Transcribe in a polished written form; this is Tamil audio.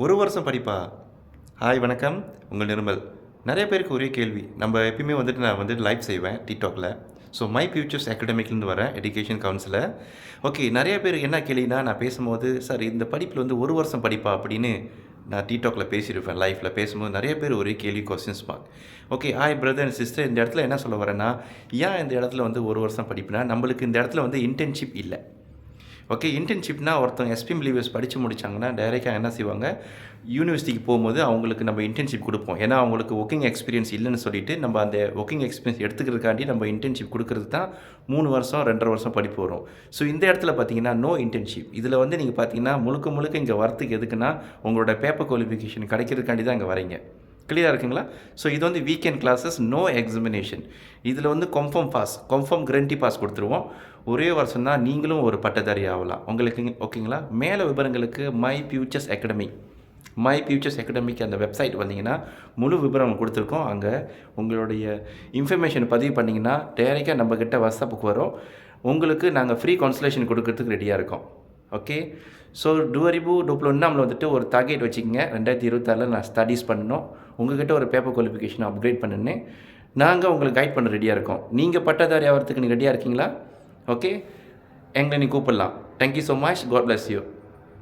ஒரு வருஷம் படிப்பா? ஹாய் வணக்கம். உங்கள் நிர்மல். நெறைய பேருக்கு ஒரே கேள்வி. நம்ம எப்பயுமே வந்துட்டு நான் வந்துட்டு லைவ் செய்வேன் டிக்டாக்ல. ஸோ மை ஃபியூச்சர்ஸ் அகாடமிக்லேருந்து வரேன். Education councillor. ஓகே நெறைய பேர் என்ன கேள்வினா, நான் பேசும்போது, "சார் இந்த படிப்பில வந்து 1 வருஷம் படிப்பா?" அப்படின்னு நான் டிக்டாக்ல பேசியிருப்பேன். லைவ்ல பேசும்போது நெறைய பேர் ஒரே கேள்வி questions mark. Okay hi brother and sister. இந்த இடத்துல என்ன சொல்ல வரேன்னா, ஏன் இந்த இடத்துல வந்து 1 வருஷம் படிப்புனா, நம்மளுக்கு இந்த இடத்துல வந்து இன்டர்ன்ஷிப் இல்ல. ஓகே இன்டர்ன்ஷிப்னா ஒருத்தவங்க எஸ்பிஎம் பிலீவர்ஸ் படித்து முடித்தாங்கன்னா டைரெக்டாக என்ன செய்வாங்க, யூனிவர்சிட்டிக்கு போகும்போது அவங்களுக்கு நம்ம இன்டர்ன்ஷிப் கொடுப்போம். ஏன்னா அவங்களுக்கு ஒர்க்கிங் எக்ஸ்பீரியன்ஸ் இல்லைன்னு சொல்லிட்டு நம்ம அந்த ஒர்க்கிங் எக்ஸ்பீரியன்ஸ் எடுத்துக்கிறதுக்காண்டி நம்ம இன்டர்ன்ஷிப் கொடுக்கறது தான் 3 வருஷம் 2.5 வருஷம் படிப்பு வரும். ஸோ இந்த இடத்துல பார்த்தீங்கன்னா நோ இன்டர்ன்ஷிப். இதில் வந்து நீங்கள் பார்த்தீங்கன்னா முழுக்க முழுக்க இங்கே வரத்துக்கு எதுக்குன்னா உங்களோட பேப்பர் குவாலிஃபிகேஷன் கிடைக்கிறதுக்காண்டி தான் இங்கே வரீங்க. கிளியராக இருக்குங்களா? ஸோ இது வந்து வீக்கெண்ட் கிளாஸஸ், நோ எக்ஸாமினேஷன். இதில் வந்து confirm pass, confirm guarantee pass கொடுத்துருவோம். ஒரே வருஷம் தான் நீங்களும் ஒரு பட்டதாரி ஆகலாம். உங்களுக்கு ஓகேங்களா? மேலே விவரங்களுக்கு my futures academy, my futures அகாடமிக்கு அந்த வெப்சைட் வந்தீங்கன்னா முழு விவரம் கொடுத்துருக்கோம். அங்கே உங்களுடைய இன்ஃபர்மேஷன் பதிவு பண்ணிங்கன்னா டைரெக்டாக நம்மக்கிட்ட வாட்ஸ்அப்புக்கு வரும். உங்களுக்கு நாங்கள் ஃப்ரீ கன்சல்டேஷன் கொடுக்கறதுக்கு ரெடியாக இருக்கோம். ஓகே. ஸோ 2026 வந்துட்டு ஒரு டார்கெட் வச்சுக்கோங்க. 2026 நான் ஸ்டடீஸ் பண்ணணும். உங்கள்கிட்ட ஒரு பேப்பர் குவாலிஃபிகேஷன் அப்கிரேட் பண்ணுன்னு நாங்கள் உங்களுக்கு கைட் பண்ண ரெடியாக இருக்கோம். நீங்கள் பட்டதாரி ஆகிறதுக்கு நீங்கள் ரெடியாக இருக்கீங்களா? ஓகே, எங்களை நீ கூப்பிடலாம். Thank you so much. God bless you.